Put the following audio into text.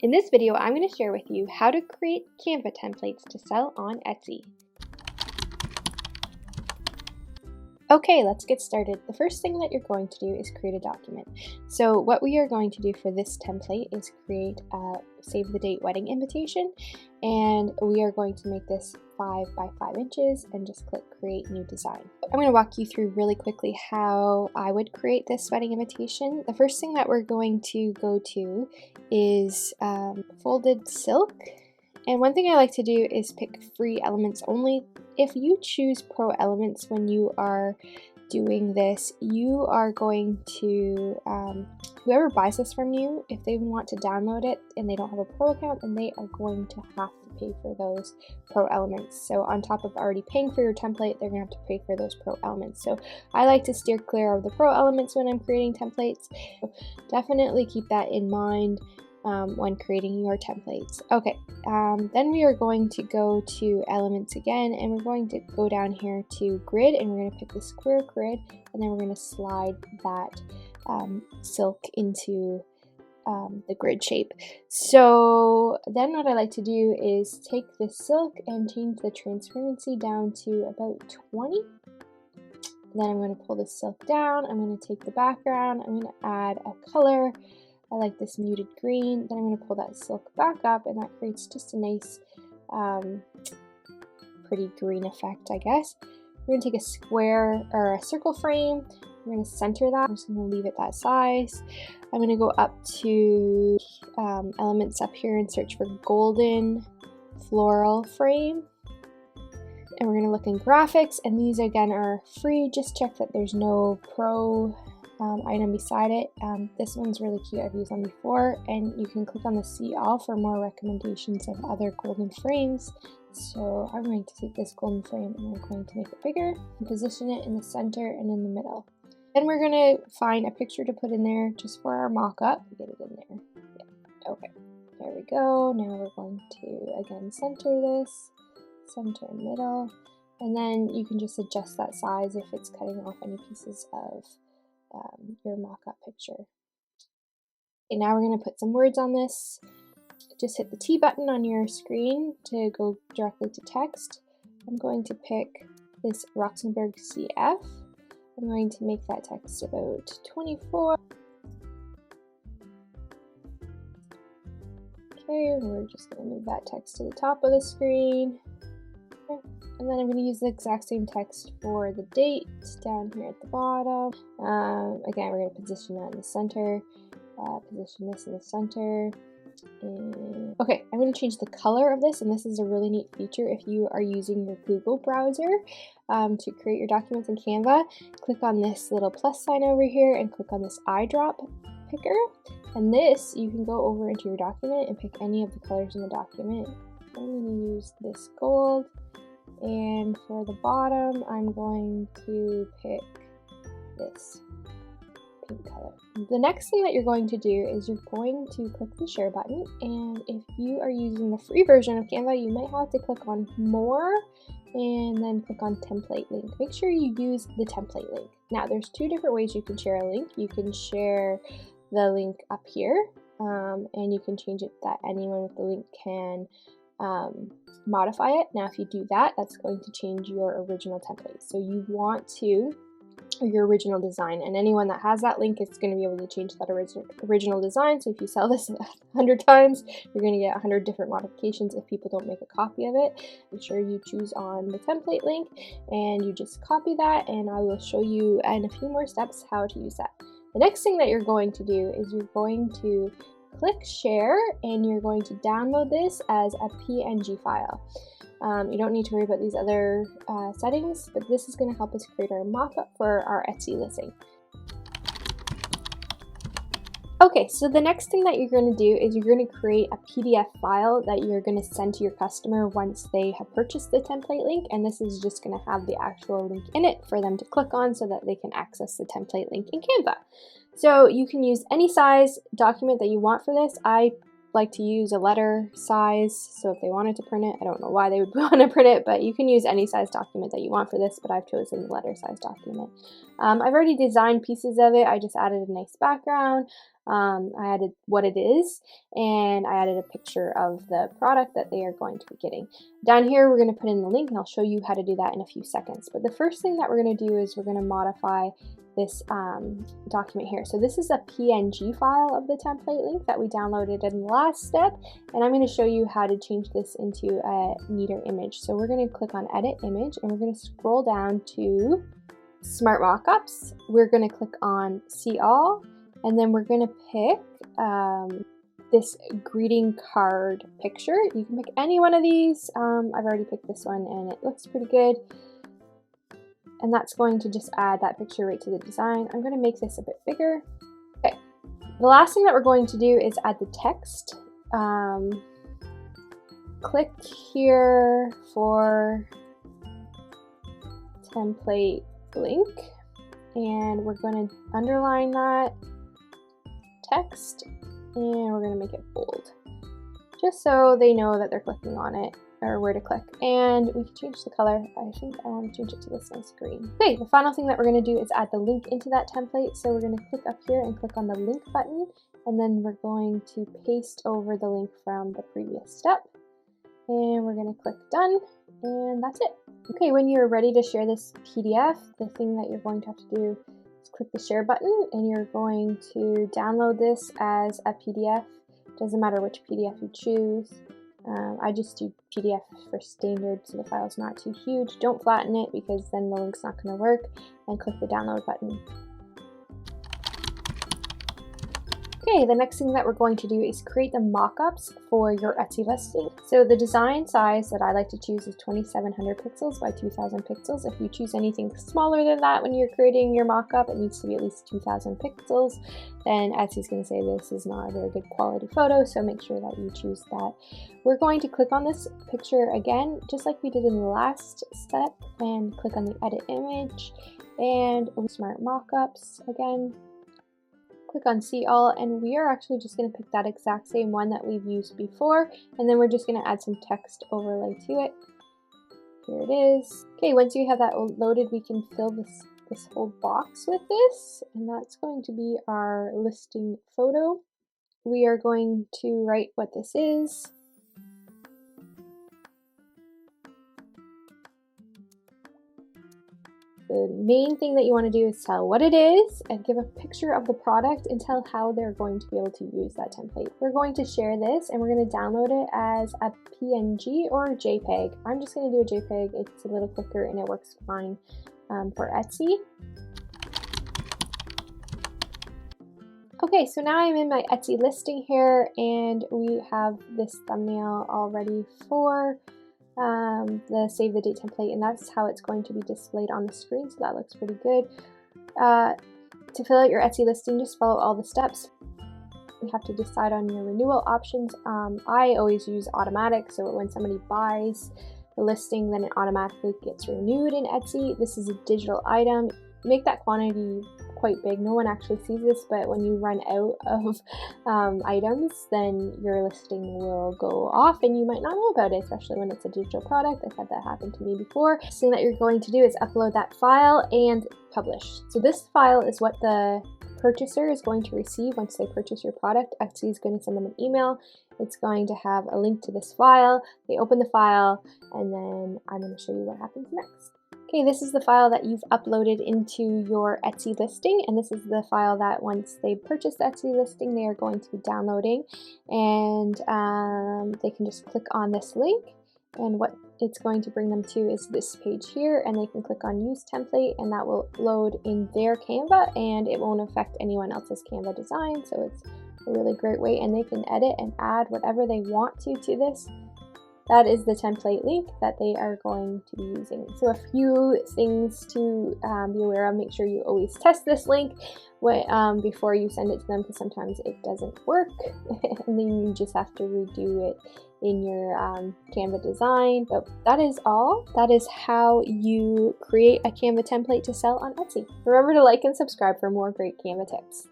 In this video, I'm going to share with you how to create Canva templates to sell on Etsy. Okay, let's get started. The first thing that you're going to do is create a document. So what we are going to do for this template is create a save the date wedding invitation, and we are going to make this 5 by 5 inches and just click create new design. I'm going to walk you through really quickly how I would create this wedding invitation. The first thing that we're going to go to is folded silk. And one thing I like to do is pick free elements only. If you choose pro elements when you are doing this, you are going to, whoever buys this from you, if they want to download it and they don't have a pro account, then they are going to have to pay for those pro elements. So on top of already paying for your template, they're going to have to pay for those pro elements. So I like to steer clear of the pro elements when I'm creating templates. So definitely keep that in mind when creating your templates. Okay, then we are going to go to elements again, and we're going to go down here to grid, and we're going to pick the square grid, and then we're going to slide that silk into the grid shape. So then what I like to do is take this silk and change the transparency down to about 20. Then I'm going to pull the silk down, I'm going to take the background, I'm going to add a color. I like this muted green. Then I'm going to pull that silk back up, and that creates just a nice pretty green effect, I guess. We're going to take a square or a circle frame. We're going to center that. I'm just going to leave it that size. I'm going to go up to elements up here and search for golden floral frame. And we're going to look in graphics, and these again are free. Just check that there's no pro item beside it. This one's really cute. I've used them before, and you can click on the see all for more recommendations of other golden frames. So I'm going to take this golden frame and I'm going to make it bigger and position it in the center and in the middle. Then we're going to find a picture to put in there just for our mock-up. Get it in there. Yeah. Okay, there we go. Now we're going to again center this, center and middle, and then you can just adjust that size if it's cutting off any pieces of your mock-up picture. Okay, now we're going to put some words on this. Just hit the T button on your screen to go directly to text. I'm going to pick this Roxenberg CF. I'm going to make that text about 24. Okay, we're just going to move that text to the top of the screen. Okay. And then I'm going to use the exact same text for the date down here at the bottom. Again, we're going to position that in the center, position this in the center. And okay, I'm going to change the color of this, and this is a really neat feature if you are using your Google browser to create your documents in Canva. Click on this little plus sign over here and click on this eyedrop picker. And this, you can go over into your document and pick any of the colors in the document. I'm going to use this gold. And for the bottom, I'm going to pick this pink color. The next thing that you're going to do is you're going to click the share button, and if you are using the free version of Canva, you might have to click on more and then click on template link. Make sure you use the template link. Now there's two different ways you can share a link. You can share the link up here, and you can change it that anyone with the link can modify it. Now if you do that, that's going to change your original template. So you want to, or your original design, and anyone that has that link is going to be able to change that original design. So if you sell this 100 times, you're going to get 100 different modifications if people don't make a copy of it. Make sure you choose on the template link and you just copy that, and I will show you in a few more steps how to use that. The next thing that you're going to do is you're going to click share, and you're going to download this as a PNG file. You don't need to worry about these other settings, but this is going to help us create our mock-up for our Etsy listing. Okay, so the next thing that you're going to do is you're going to create a PDF file that you're going to send to your customer once they have purchased the template link, and this is just going to have the actual link in it for them to click on so that they can access the template link in Canva. So you can use any size document that you want for this. I like to use a letter size, so if they wanted to print it, I don't know why they would want to print it, but you can use any size document that you want for this, but I've chosen the letter size document. I've already designed pieces of it. I just added a nice background. I added what it is, and I added a picture of the product that they are going to be getting. Down here, we're going to put in the link, and I'll show you how to do that in a few seconds. But the first thing that we're going to do is we're going to modify this document here. So this is a PNG file of the template link that we downloaded in the last step, and I'm going to show you how to change this into a neater image. So we're going to click on Edit Image, and we're going to scroll down to Smart Mockups. We're going to click on See All, and then we're going to pick this greeting card picture. You can pick any one of these. I've already picked this one, and it looks pretty good. And that's going to just add that picture right to the design. I'm going to make this a bit bigger. Okay, the last thing that we're going to do is add the text. Click here for template link, and we're going to underline that text, and we're going to make it bold, just so they know that they're clicking on it, or where to click. And we can change the color. I think I want to change it to this nice green. Okay, the final thing that we're going to do is add the link into that template. So we're going to click up here and click on the link button, and then we're going to paste over the link from the previous step. And we're going to click done, and that's it. Okay, when you're ready to share this PDF, the thing that you're going to have to do is click the share button, and you're going to download this as a PDF. Doesn't matter which PDF you choose. I just do PDF for standard, so the file's not too huge. Don't flatten it, because then the link's not going to work, and click the download button. Okay, the next thing that we're going to do is create the mock-ups for your Etsy listing. So the design size that I like to choose is 2700 pixels by 2000 pixels. If you choose anything smaller than that when you're creating your mock-up, it needs to be at least 2000 pixels, then Etsy's going to say this is not a very good quality photo, so make sure that you choose that. We're going to click on this picture again, just like we did in the last step, and click on the edit image, and Smart Mockups again. Click on See All, and we are actually just going to pick that exact same one that we've used before, and then we're just going to add some text overlay to it. Here it is. Okay, once you have that loaded, we can fill this whole box with this, and that's going to be our listing photo. We are going to write what this is. The main thing that you want to do is tell what it is and give a picture of the product and tell how they're going to be able to use that template. We're going to share this, and we're going to download it as a PNG or a JPEG. I'm just going to do a JPEG. It's a little quicker and it works fine for Etsy. Okay, so now I'm in my Etsy listing here, and we have this thumbnail all ready for the save the date template, and that's how it's going to be displayed on the screen, so that looks pretty good. To fill out your Etsy listing, just follow all the steps. You have to decide on your renewal options. I always use automatic, so when somebody buys the listing, then it automatically gets renewed in Etsy. This is a digital item. Make that quantity quite big. No one actually sees this, but when you run out of items, then your listing will go off and you might not know about it, especially when it's a digital product. I've had that happen to me before. The thing that you're going to do is upload that file and publish. So this file is what the purchaser is going to receive once they purchase your product. Etsy is going to send them an email. It's going to have a link to this file. They open the file, and then I'm going to show you what happens next. Okay, this is the file that you've uploaded into your Etsy listing, and this is the file that once they purchase the Etsy listing, they are going to be downloading, and they can just click on this link, and what it's going to bring them to is this page here, and they can click on Use Template, and that will load in their Canva, and it won't affect anyone else's Canva design, so it's a really great way, and they can edit and add whatever they want to this. That is the template link that they are going to be using. So a few things to be aware of. Make sure you always test this link before you send it to them, because sometimes it doesn't work and then you just have to redo it in your Canva design. But that is all. That is how you create a Canva template to sell on Etsy. Remember to like and subscribe for more great Canva tips.